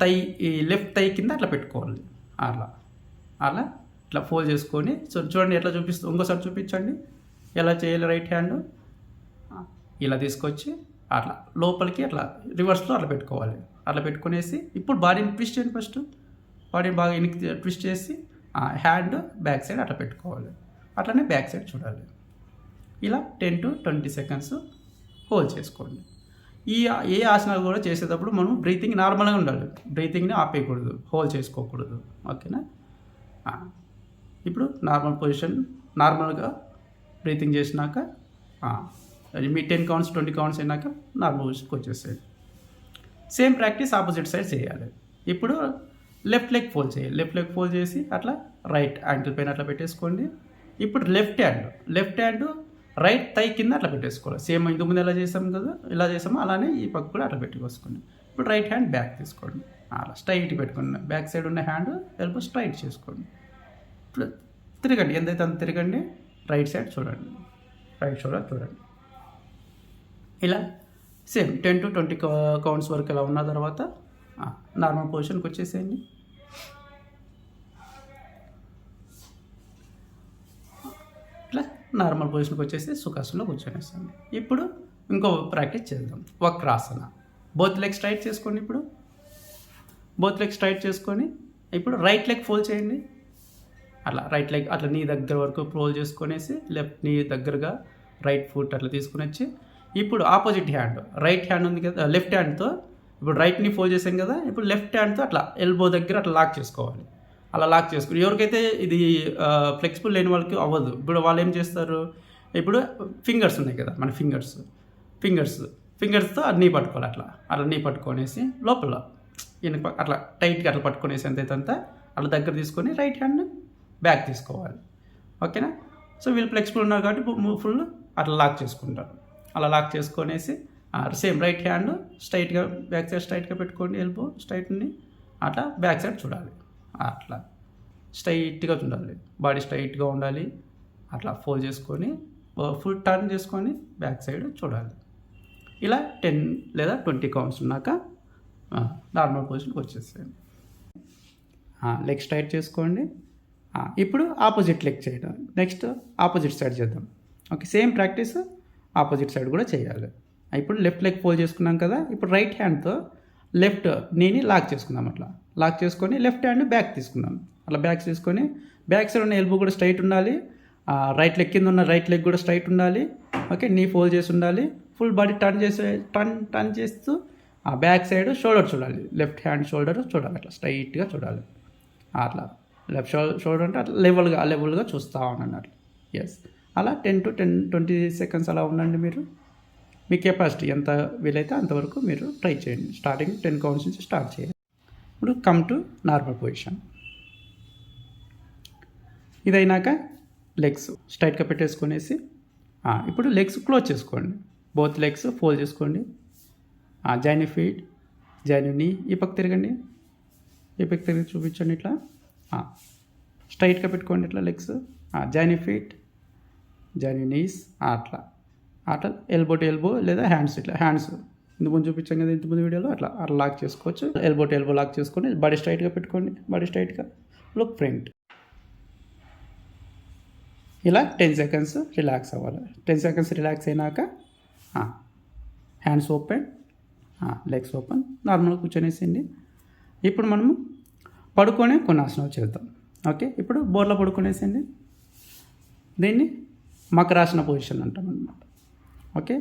థై, ఈ లెఫ్ట్ థై కింద అట్లా పెట్టుకోవాలి. అలా ఇట్లా ఫోల్డ్ చేసుకొని చూడండి ఎట్లా చూపిస్తుంది. ఇంకోసారి చూపించండి ఎలా చేయాలి. రైట్ హ్యాండ్ ఇలా తీసుకొచ్చి అట్లా లోపలికి అట్లా రివర్స్లో అట్లా పెట్టుకోవాలి. అట్లా పెట్టుకునేసి ఇప్పుడు బాడీని ట్విస్ట్ చేయండి. ఫస్ట్ బాడీని బాగా వెనక్కి ట్విస్ట్ చేసి హ్యాండ్ బ్యాక్ సైడ్ అట్లా పెట్టుకోవాలి. అట్లనే బ్యాక్ సైడ్ చూడాలి. ఇలా 10 to 20 seconds హోల్డ్ చేసుకోండి. ఏ ఆసనాలు కూడా చేసేటప్పుడు మనం బ్రీతింగ్ నార్మల్గా ఉండాలి, బ్రీతింగ్ని ఆపేయకూడదు, హోల్డ్ చేసుకోకూడదు. ఓకేనా? ఇప్పుడు నార్మల్ పొజిషన్, నార్మల్గా బ్రీతింగ్ చేసినాక మీ 10 కౌంట్స్ 20 కౌంట్స్ అయినాక నార్మల్ పొజిషన్కి వచ్చేసేది. సేమ్ ప్రాక్టీస్ ఆపోజిట్ సైడ్ చేయాలి. ఇప్పుడు లెఫ్ట్ లెగ్ ఫోల్డ్ చేయాలి. లెఫ్ట్ లెగ్ ఫోల్డ్ చేసి అట్లా రైట్ యాంకిల్ పైన అట్లా పెట్టేసుకోండి. ఇప్పుడు లెఫ్ట్ హ్యాండ్ రైట్ థై కింద అట్లా పెట్టేసుకోవాలి. సేమ్ ఇంతకుముందు ఎలా చేసాం కదా, ఇలా చేసామో అలానే ఈ పక్క కూడా అట్లా పెట్టుకోసుకోండి. ఇప్పుడు రైట్ హ్యాండ్ బ్యాక్ తీసుకోండి, అలా స్ట్రైట్ పెట్టుకోండి. బ్యాక్ సైడ్ ఉన్న హ్యాండ్ ఎల్బో స్ట్రైట్ చేసుకోండి. ఇప్పుడు తిరగండి, ఎంతైతే అంత తిరగండి. రైట్ సైడ్ చూడండి, రైట్ షోల్డర్ చూడండి. ఇలా సేమ్ 10 to 20 కౌంట్స్ వరకు ఇలా ఉన్న తర్వాత నార్మల్ పొజిషన్కి వచ్చేసేయండి. ఇట్లా నార్మల్ పొజిషన్కి వచ్చేసి సుఖాసనంలో కూర్చొనేస్తాను. ఇప్పుడు ఇంకో ప్రాక్టీస్ చేద్దాం, వక్రాసన. బోత్ లెగ్ స్ట్రైట్ చేసుకోండి. ఇప్పుడు బోత్ లెగ్ స్ట్రైట్ చేసుకొని ఇప్పుడు రైట్ లెగ్ ఫోల్డ్ చేయండి. అట్లా రైట్ లెగ్ అట్లా నీ దగ్గర వరకు ఫోల్డ్ చేసుకొనేసి లెఫ్ట్ నీ దగ్గరగా రైట్ ఫుట్ అట్లా తీసుకుని వచ్చి ఇప్పుడు ఆపోజిట్ హ్యాండ్, రైట్ హ్యాండ్ ఉంది కదా, లెఫ్ట్ హ్యాండ్తో ఇప్పుడు రైట్ని ఫోల్డ్ చేసాం కదా, ఇప్పుడు లెఫ్ట్ హ్యాండ్తో అట్లా ఎల్బో దగ్గర అట్లా లాక్ చేసుకోవాలి. అలా లాక్ చేసుకుని ఎవరికైతే ఇది ఫ్లెక్సిబుల్ లేని వాళ్ళకి అవ్వదు. ఇప్పుడు వాళ్ళు ఏం చేస్తారు, ఇప్పుడు ఫింగర్స్ ఉన్నాయి కదా మన ఫింగర్స్తో నీ పట్టుకోవాలి. అట్లా నీ పట్టుకొనేసి లోపల అట్లా టైట్గా అట్లా పట్టుకునేసి ఎంతైతే అట్లా దగ్గర తీసుకొని రైట్ హ్యాండ్ బ్యాక్ తీసుకోవాలి. ఓకేనా? సో వీళ్ళు ఫ్లెక్సిబుల్ ఉన్నారు కాబట్టి ఫుల్ అట్లా లాక్ చేసుకుంటారు. అలా లాక్ చేసుకొనేసి సేమ్ రైట్ హ్యాండ్ స్ట్రైట్గా బ్యాక్ సైడ్ స్ట్రైట్గా పెట్టుకోండి. ఎల్బో స్ట్రైట్ని అట్లా బ్యాక్ సైడ్ చూడాలి. అట్లా స్ట్రైట్గా చూడాలి, బాడీ స్ట్రైట్గా ఉండాలి. అట్లా ఫోల్డ్ చేసుకొని ఫుల్ టర్న్ చేసుకొని బ్యాక్ సైడ్ చూడాలి. ఇలా 10 లేదా 20 కౌంట్స్ ఉన్నాక నార్మల్ పొజిషన్కి వచ్చేసేయండి. లెగ్ స్ట్రైట్ చేసుకోండి. ఇప్పుడు ఆపోజిట్ లెగ్ చేయడం, నెక్స్ట్ ఆపోజిట్ సైడ్ చేద్దాం. Okay, same practice opposite side కూడా చేయాలి. ఇప్పుడు లెఫ్ట్ లెగ్ ఫోల్డ్ చేసుకున్నాం కదా, ఇప్పుడు రైట్ హ్యాండ్తో లెఫ్ట్ నీని లాక్ చేసుకుందాం. అట్లా లాక్ చేసుకొని లెఫ్ట్ హ్యాండ్ బ్యాక్ తీసుకుందాం. అట్లా బ్యాక్ తీసుకొని బ్యాక్ సైడ్ ఉన్న ఎల్బో కూడా స్ట్రైట్ ఉండాలి. రైట్ లెగ్ కింద ఉన్న రైట్ లెగ్ కూడా స్ట్రైట్ ఉండాలి. ఓకే, నీ ఫోల్డ్ చేసి ఉండాలి. ఫుల్ బాడీ టర్న్ చేస్తూ బ్యాక్ సైడ్ షోల్డర్ చూడాలి, లెఫ్ట్ హ్యాండ్ షోల్డర్ చూడాలి. అట్లా స్ట్రైట్గా చూడాలి. అట్లా లెఫ్ట్ షోల్డర్ అంటే అట్లా లెవెల్గా చూస్తూ ఉండండి. అట్లా ఎస్, అలా 10 to 20 సెకండ్స్ అలా ఉండండి. మీరు మీ కెపాసిటీ ఎంత వీలైతే అంతవరకు మీరు ట్రై చేయండి. స్టార్టింగ్ 10 కౌంట్స్ నుంచి స్టార్ట్ చేయండి. ఇప్పుడు కమ్ టు నార్మల్ పొజిషన్. ఇదైనాక లెగ్స్ స్ట్రైట్గా పెట్టేసుకునేసి ఇప్పుడు లెగ్స్ క్లోజ్ చేసుకోండి. బోత్ లెగ్స్ ఫోల్డ్ చేసుకోండి. జాయిన్ ఫీట్, జాయిన్ నీ, ఈ పక్క తిరగండి, ఈ పక్క తిరిగి చూపించండి. ఇట్లా స్ట్రైట్గా పెట్టుకోండి. ఇట్లా legs join feet, join knees. అట్లా ఎల్బో టు ఎల్బో లేదా హ్యాండ్స్, ఇట్లా హ్యాండ్స్ ఇంతకుముందు చూపించాం కదా ఇంతకుముందు వీడియోలో, అట్లా లాక్ చేసుకోవచ్చు. ఎల్బో టు ఎల్బో లాక్ చేసుకొని బాడీ స్ట్రైట్గా పెట్టుకోండి. బాడీ స్ట్రైట్గా లుక్ ఫ్రంట్. ఇలా 10 సెకండ్స్ రిలాక్స్ అవ్వాలి. 10 సెకండ్స్ రిలాక్స్ అయినాక హ్యాండ్స్ ఓపెన్, లెగ్స్ ఓపెన్, నార్మల్గా కూర్చొనేసింది. ఇప్పుడు మనము పడుకొని కొన్ని ఆసనాలు చేద్దాం. ఓకే, ఇప్పుడు బోర్లో పడుకునేసింది. దీన్ని మకరాసన పొజిషన్ అంటాం అన్నమాట. ఓకే,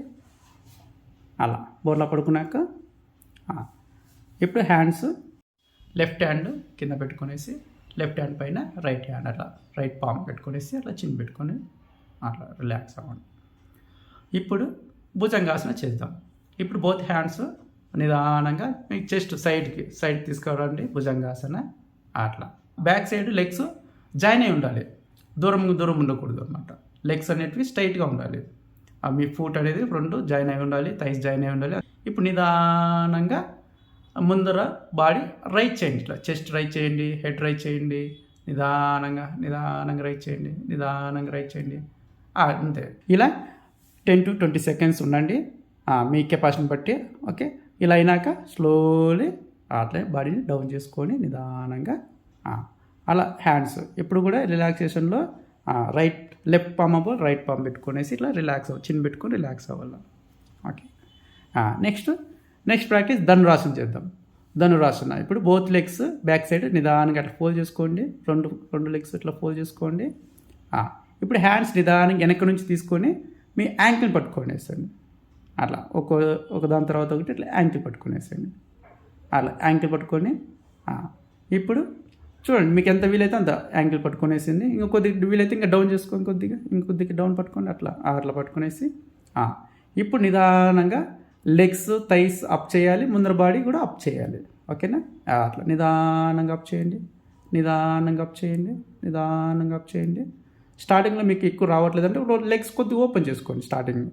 అలా బోర్లో పడుకున్నాక ఇప్పుడు హ్యాండ్స్ లెఫ్ట్ హ్యాండ్ కింద పెట్టుకునేసి లెఫ్ట్ హ్యాండ్ పైన రైట్ హ్యాండ్ అట్లా రైట్ పామ్ పెట్టుకునేసి అట్లా చిన్ పెట్టుకొని అట్లా రిలాక్స్ అవ్వండి. ఇప్పుడు భుజంగాసన చేద్దాం. ఇప్పుడు బోత్ హ్యాండ్స్ నిదానంగా మీ చెస్ట్ సైడ్ తీసుకురండి. భుజంగాసన అట్లా బ్యాక్ సైడ్ లెగ్స్ జాయిన్ అయి ఉండాలి, దూరం ఉండకూడదు అనమాట. లెగ్స్ అనేటివి స్ట్రైట్గా ఉండాలి. మీ ఫుట్ అనేది 2 జాయిన్ అయి ఉండాలి, థైస్ జాయిన్ అయి ఉండాలి. ఇప్పుడు నిదానంగా ముందర బాడీ రైట్ చేయండి. ఇట్లా చెస్ట్ రైట్ చేయండి, హెడ్ రైట్ చేయండి, నిదానంగా రైట్ చేయండి, నిదానంగా రైట్ చేయండి. అంతే. ఇలా 10 to 20 సెకండ్స్ ఉండండి మీ కెపాసిటీని బట్టి. ఓకే, ఇలా అయినాక స్లోలీ అట్లే బాడీని డౌన్ చేసుకొని నిదానంగా అలా హ్యాండ్స్ ఇప్పుడు కూడా రిలాక్సేషన్లో లెఫ్ట్ పామ్ అవ్వాలి, రైట్ పామ్ పెట్టుకునేసి ఇట్లా రిలాక్స్ చిన్న పెట్టుకొని రిలాక్స్ అవ్వాలి. ఓకే, నెక్స్ట్ ప్రాక్టీస్ ధనురాసన చేద్దాం. ధనురాసన ఇప్పుడు బోత్ లెగ్స్ బ్యాక్ సైడ్ నిదానంగా అట్లా ఫోల్డ్ చేసుకోండి. రెండు లెగ్స్ ఇట్లా ఫోల్డ్ చేసుకోండి. ఇప్పుడు హ్యాండ్స్ నిదానంగా వెనక నుంచి తీసుకొని మీ యాంకిల్ని పట్టుకోండి. వేసండి అట్లా ఒక దాని తర్వాత ఒకటి ఇట్లా యాంకిల్ పట్టుకునేసేయండి. అలా యాంకిల్ పట్టుకొని ఇప్పుడు చూడండి మీకు ఎంత వీలైతే అంత యాంకిల్ పట్టుకునేసింది. ఇంకా కొద్దిగా వీలైతే ఇంకా డౌన్ చేసుకొని ఇంకొద్దిగా డౌన్ పట్టుకొని అట్లా పట్టుకునేసి ఇప్పుడు నిదానంగా లెగ్స్ థైస్ అప్ చేయాలి, ముందర బాడీ కూడా అప్ చేయాలి. ఓకేనా? అట్లా నిదానంగా అప్ చేయండి, నిదానంగా అప్ చేయండి, నిదానంగా అప్ చేయండి. స్టార్టింగ్లో మీకు ఎక్కువ రావట్లేదంటే లెగ్స్ కొద్దిగా ఓపెన్ చేసుకోండి. స్టార్టింగ్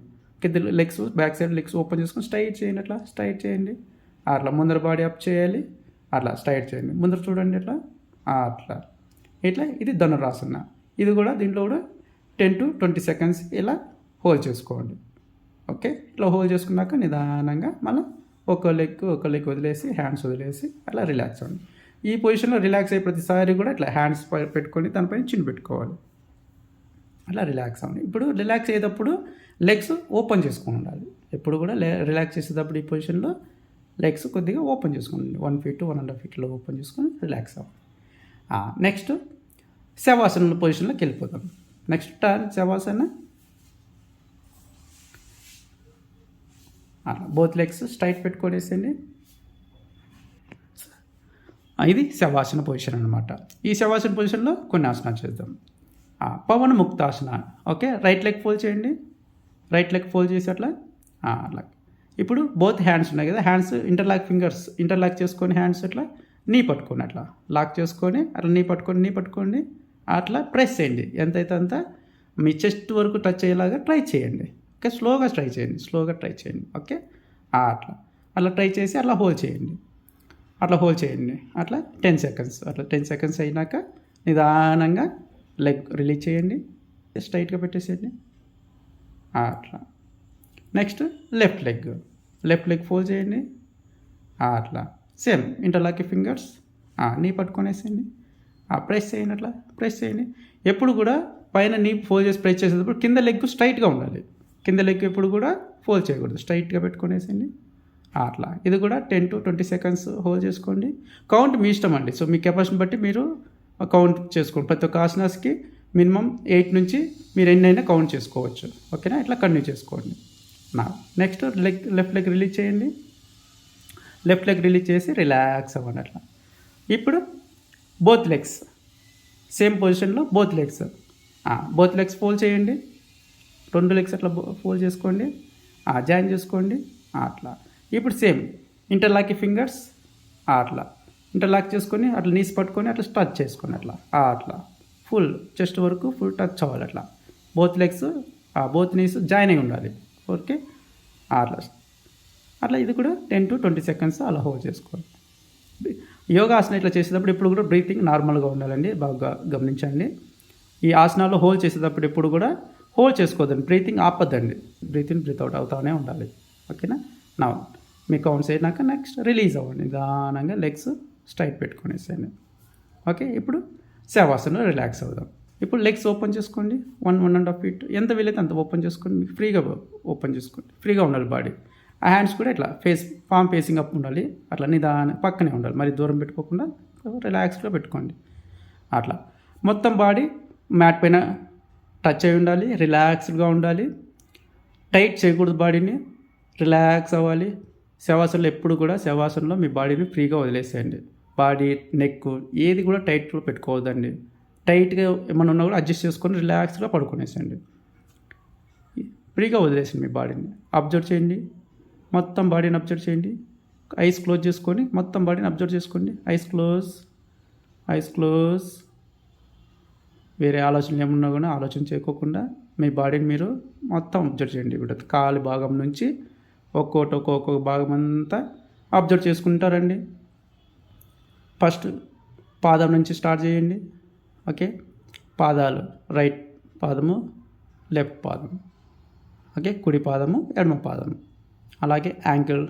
కింద legs back side legs open చేసుకొని స్ట్రైట్ చేయండి. అట్లా స్ట్రైట్ చేయండి. అట్లా ముందర బాడీ అప్ చేయాలి, అట్లా స్ట్రైట్ చేయండి. ముందర చూడండి అట్లా ఇట్లా ఇది ధనురాసన. ఇది కూడా దీంట్లో కూడా 10 to 20 సెకండ్స్ ఇలా హోల్డ్ చేసుకోండి. ఓకే, ఇట్లా హోల్డ్ చేసుకున్నాక నిదానంగా మళ్ళీ ఒక లెగ్ వదిలేసి హ్యాండ్స్ వదిలేసి అట్లా రిలాక్స్ అవ్వండి. ఈ పొజిషన్లో రిలాక్స్ అయ్యే ప్రతిసారి కూడా ఇట్లా హ్యాండ్స్ పెట్టుకొని దానిపైన చిన్ పెట్టుకోవాలి. అట్లా రిలాక్స్ అవ్వండి. ఇప్పుడు రిలాక్స్ అయ్యేటప్పుడు లెగ్స్ ఓపెన్ చేసుకొని ఉండాలి. ఎప్పుడు కూడా రిలాక్స్ చేసేటప్పుడు ఈ పొజిషన్లో లెగ్స్ కొద్దిగా ఓపెన్ చేసుకోండి. 1 feet 1.5 feetలో ఓపెన్ చేసుకొని రిలాక్స్ అవ్వండి. నెక్స్ట్ శవాసన పొజిషన్లోకి వెళ్ళిపోతాం. Next turn శవాసన. అట్లా బోత్ లెగ్స్ స్ట్రైట్ పెట్టుకొనేసండి. ఇది శవాసన పొజిషన్ అనమాట. ఈ శవాసన పొజిషన్లో కొన్ని ఆసనాలు చేద్దాం. పవన ముక్తాసన. ఓకే, రైట్ లెగ్ ఫోల్డ్ చేయండి. రైట్ లెగ్ ఫోల్డ్ చేసి అట్లా అట్లా. ఇప్పుడు బోత్ హ్యాండ్స్ ఉన్నాయి కదా, హ్యాండ్స్ ఫింగర్స్ ఇంటర్లాక్ చేసుకొని హ్యాండ్స్ అట్లా నీ పట్టుకోండి. అట్లా లాక్ చేసుకొని అట్లా నీ పట్టుకోండి అట్లా ప్రెస్ చేయండి. ఎంతైతే అంత మీ చెస్ట్ వరకు టచ్ అయ్యేలాగా ట్రై చేయండి. ఓకే, స్లోగా ట్రై చేయండి. ఓకే, అట్లా ట్రై చేసి అట్లా హోల్డ్ చేయండి. అట్లా 10 seconds. అట్లా 10 seconds అయినాక నిదానంగా లెగ్ రిలీజ్ చేయండి, స్ట్రైట్గా పెట్టేసేయండి. అట్లా నెక్స్ట్ లెఫ్ట్ లెగ్ ఫోల్డ్ చేయండి. అట్లా సేమ్ ఇంటర్లాక్ ఫింగర్స్ నీ పట్టుకొనేసేయండి. ప్రెస్ చేయండి. ఎప్పుడు కూడా పైన నీ ఫోల్డ్ చేసి ప్రెస్ చేసేటప్పుడు కింద లెగ్ స్ట్రైట్గా ఉండాలి. కింద లెగ్ ఎప్పుడు కూడా ఫోల్డ్ చేయకూడదు, స్ట్రైట్గా పెట్టుకొనేసేయండి. అట్లా ఇది కూడా 10 to 20 seconds హోల్డ్ చేసుకోండి. కౌంట్ మీ ఇష్టం అండి. సో మీ కెపాసిటీని బట్టి మీరు కౌంట్ చేసుకోండి. ప్రతి ఒక్క ఆసనాస్కి మినిమం 8 నుంచి మీరు ఎన్నైనా కౌంట్ చేసుకోవచ్చు. ఓకేనా? ఇట్లా కంటిన్యూ చేసుకోండి. నెక్స్ట్ లెఫ్ట్ లెగ్ రిలీజ్ చేయండి. లెఫ్ట్ లెగ్ రిలీజ్ చేసి రిలాక్స్ అవ్వండి. అట్లా ఇప్పుడు బోత్ లెగ్స్ సేమ్ పొజిషన్లో బోత్ లెగ్స్ ఫోల్డ్ చేయండి. 2 legs అట్లా ఫోల్డ్ చేసుకోండి, జాయిన్ చేసుకోండి. అట్లా ఇప్పుడు సేమ్ ఇంటర్లాక్ ఫింగర్స్ అట్లా ఇంటర్లాక్ చేసుకొని అట్లా నీస్ పట్టుకొని అట్లా టచ్ చేసుకోండి. అట్లా ఫుల్ చెస్ట్ వరకు ఫుల్ టచ్ అవ్వాలి. Both legs both knees join అయి ఉండాలి. ఓకే, అట్లా ఇది కూడా 10 to 20 seconds అలా హోల్డ్ చేసుకోండి. యోగాసన ఇట్లా చేసేటప్పుడు ఎప్పుడు కూడా బ్రీతింగ్ నార్మల్గా ఉండాలండి, బాగా గమనించండి. ఈ ఆసనాల్లో హోల్డ్ చేసేటప్పుడు ఎప్పుడు కూడా హోల్డ్ చేసుకోవద్దండి, బ్రీతింగ్ ఆపద్దండి. బ్రీత్ ఇన్ బ్రీత్ అవుట్ అవుతానే ఉండాలి. ఓకేనా? నా మీ కౌంట్స్ అయినాక నెక్స్ట్ రిలీజ్ అవ్వండి. నిదానంగా లెగ్స్ స్ట్రైట్ పెట్టుకునేసేయండి. ఓకే, ఇప్పుడు శవాసనలో రిలాక్స్ అవుదాం. ఇప్పుడు లెగ్స్ ఓపెన్ చేసుకోండి. 1.5 feet ఎంత వీలైతే అంత ఓపెన్ చేసుకోండి. మీకు ఫ్రీగా ఓపెన్ చేసుకోండి, ఫ్రీగా ఉండాలి బాడీ. ఆ హ్యాండ్స్ కూడా ఇట్లా పామ్ ఫేసింగ్ అప్ ఉండాలి. అట్లా నిదానం పక్కనే ఉండాలి, మరి దూరం పెట్టుకోకుండా రిలాక్స్గా పెట్టుకోండి. అట్లా మొత్తం బాడీ మ్యాట్ పైన టచ్ అయి ఉండాలి, రిలాక్స్డ్గా ఉండాలి. టైట్ చేయకూడదు, బాడీని రిలాక్స్ అవ్వాలి. శవాసనలో ఎప్పుడు కూడా శవాసనలో మీ బాడీని ఫ్రీగా వదిలేసేయండి. బాడీ నెక్ ఏది కూడా టైట్లో పెట్టుకోవద్దండి. టైట్గా ఏమన్నా ఉన్నా కూడా అడ్జస్ట్ చేసుకొని రిలాక్స్గా పడుకునేసేయండి. ఫ్రీగా వదిలేసండి మీ బాడీని. అబ్జర్వ్ చేయండి, మొత్తం బాడీని అబ్జర్వ్ చేయండి. ఐస్ క్లోజ్ చేసుకొని మొత్తం బాడీని అబ్జర్వ్ చేసుకోండి. Eyes close. వేరే ఆలోచనలు ఏమన్నా కూడా ఆలోచన చేయకోకుండా మీ బాడీని మీరు మొత్తం అబ్జర్వ్ చేయండి. ఇప్పుడు కాలు భాగం నుంచి ఒక్కొక్క భాగం అంతా అబ్జర్వ్ చేసుకుంటారండి. ఫస్ట్ పాదం నుంచి స్టార్ట్ చేయండి. ఓకే, పాదాలు రైట్ పాదము, లెఫ్ట్ పాదం, ఓకే, కుడి పాదము, ఎడమ పాదము. అలాగే యాంకిల్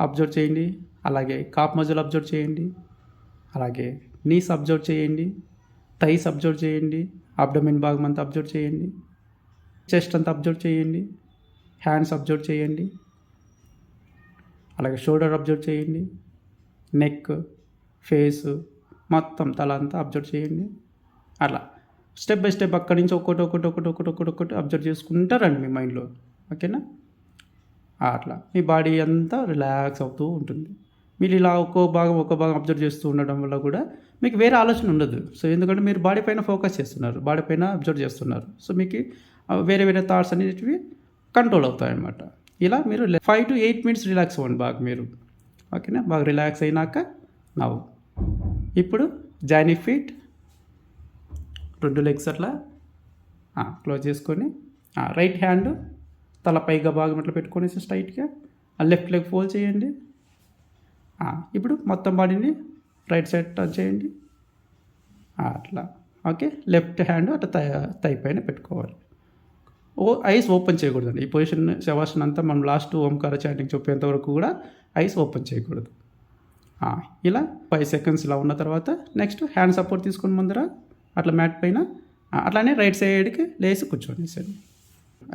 అబ్జర్వ్ చేయండి. అలాగే కాప్ మజిల్ అబ్జర్వ్ చేయండి. అలాగే నీస్ అబ్జర్వ్ చేయండి. థైస్ అబ్జర్వ్ చేయండి. అబ్డమిన్ భాగం అంతా అబ్జర్వ్ చేయండి. చెస్ట్ అంతా అబ్జర్వ్ చేయండి. హ్యాండ్స్ అబ్జర్వ్ చేయండి. అలాగే షోల్డర్ అబ్జర్వ్ చేయండి. నెక్, ఫేసు, మొత్తం తల అంతా అబ్జర్వ్ చేయండి. అలా స్టెప్ బై స్టెప్ అక్కడి నుంచి ఒక్కొక్కటి అబ్జర్వ్ చేసుకుంటారండి మీ మైండ్లో. ఓకేనా? అట్లా మీ బాడీ అంతా రిలాక్స్ అవుతూ ఉంటుంది. మీరు ఇలా ఒక్కో భాగం అబ్జర్వ్ చేస్తూ ఉండడం వల్ల కూడా మీకు వేరే ఆలోచన ఉండదు. సో ఎందుకంటే మీరు బాడీ పైన ఫోకస్ చేస్తున్నారు, బాడీ పైన అబ్జర్వ్ చేస్తున్నారు. సో మీకు వేరే థాట్స్ అనేటివి కంట్రోల్ అవుతాయన్నమాట. ఇలా మీరు 5 to 8 minutes రిలాక్స్ అవ్వండి బాగా మీరు. ఓకేనా? బాగా రిలాక్స్ అయినాక నవ్వు ఇప్పుడు జాయిన్ ఫీట్ 2 లెగ్స్ అట్లా క్లోజ్ చేసుకొని రైట్ హ్యాండ్ తల పైగా భాగం ఇట్లా పెట్టుకొనేసి స్ట్రైట్గా లెఫ్ట్ లెగ్ ఫోల్డ్ చేయండి. ఇప్పుడు మొత్తం బాడీని రైట్ సైడ్ టచ్ చేయండి అట్లా. ఓకే, లెఫ్ట్ హ్యాండ్ అట్లా థై పైన పెట్టుకోవాలి. ఐస్ ఓపెన్ చేయకూడదండి. ఈ పొజిషన్ శవాసన అంతా మనం లాస్ట్ ఓంకార చాంటింగ్ చెప్పేంత వరకు కూడా ఐస్ ఓపెన్ చేయకూడదు. ఇలా 5 seconds ఇలా ఉన్న తర్వాత నెక్స్ట్ హ్యాండ్ సపోర్ట్ తీసుకొని ముందర అట్లా మ్యాట్ పైన అట్లానే రైట్ సైడ్కి లేసి కూర్చొనేసండి.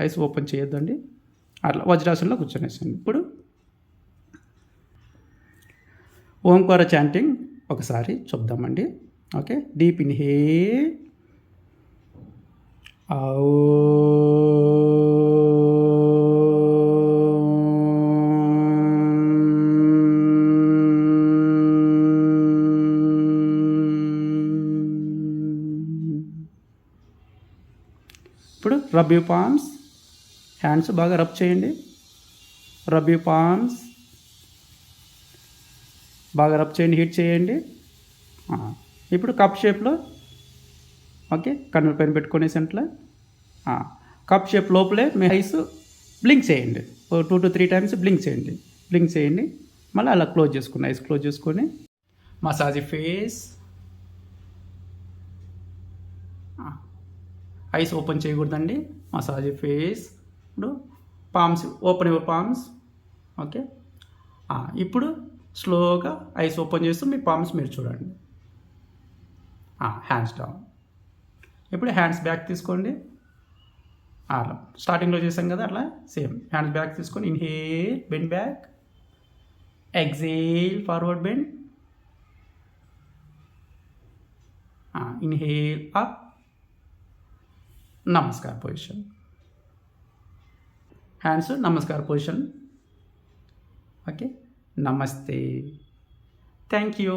ఐస్ ఓపెన్ చేయొద్దండి. అట్లా వజ్రాసనంలో కూర్చొనేసండి. ఇప్పుడు ఓంకార చాంటింగ్ ఒకసారి చూద్దామండి. ఓకే, డీప్ ఇన్హేల్, ఇప్పుడు రబ్ యూ పామ్స్, హ్యాండ్స్ బాగా రబ్ చేయండి. రబ్ యూ పామ్స్ బాగా రబ్ చేయండి, హీట్ చేయండి. ఇప్పుడు కప్ షేప్లో ఓకే కన్నుల పైన పెట్టుకునేసి అట్లా కప్ షేప్ లోపలే మీ ఐస్ బ్లింక్ చేయండి. 2 to 3 times బ్లింక్ చేయండి. మళ్ళీ అలా క్లోజ్ చేసుకుని ఐస్ క్లోజ్ చేసుకొని మసాజ్ ఫేస్. ఐస్ ఓపెన్ చేయకూడదండి. Massage face. ఇప్పుడు palms open your palms. Okay, ఇప్పుడు స్లోగా ఐస్ ఓపెన్ చేస్తూ మీ పామ్స్ మీరు చూడండి. Hands down. ఇప్పుడు హ్యాండ్స్ బ్యాక్ తీసుకోండి. అలా స్టార్టింగ్లో చేసాం కదా అట్లా సేమ్ హ్యాండ్స్ బ్యాక్ తీసుకొని inhale, bend back, exhale, forward bend, inhale up, namaskar position. Hands namaskar position. Okay, namaste, thank you.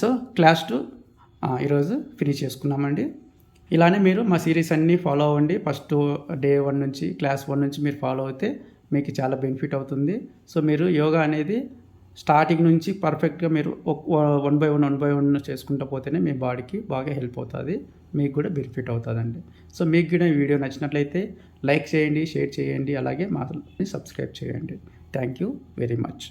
So class 2 ఈరోజు ఫినిష్ చేసుకున్నామండి. ఇలానే మీరు మా సిరీస్ అన్నీ ఫాలో అవ్వండి. ఫస్ట్ డే 1 నుంచి క్లాస్ 1 నుంచి మీరు ఫాలో అయితే మీకు చాలా బెనిఫిట్ అవుతుంది. సో మీరు యోగా అనేది స్టార్టింగ్ నుంచి పర్ఫెక్ట్గా మీరు 1 by 1 చేసుకుంటూ పోతేనే మీ బాడీకి బాగా హెల్ప్ అవుతుంది, మీకు కూడా బెనిఫిట్ అవుతుందండి. సో మీకు కూడా ఈ వీడియో నచ్చినట్లయితే లైక్ చేయండి, షేర్ చేయండి, అలాగే మా సబ్స్క్రైబ్ చేయండి. Thank you very much.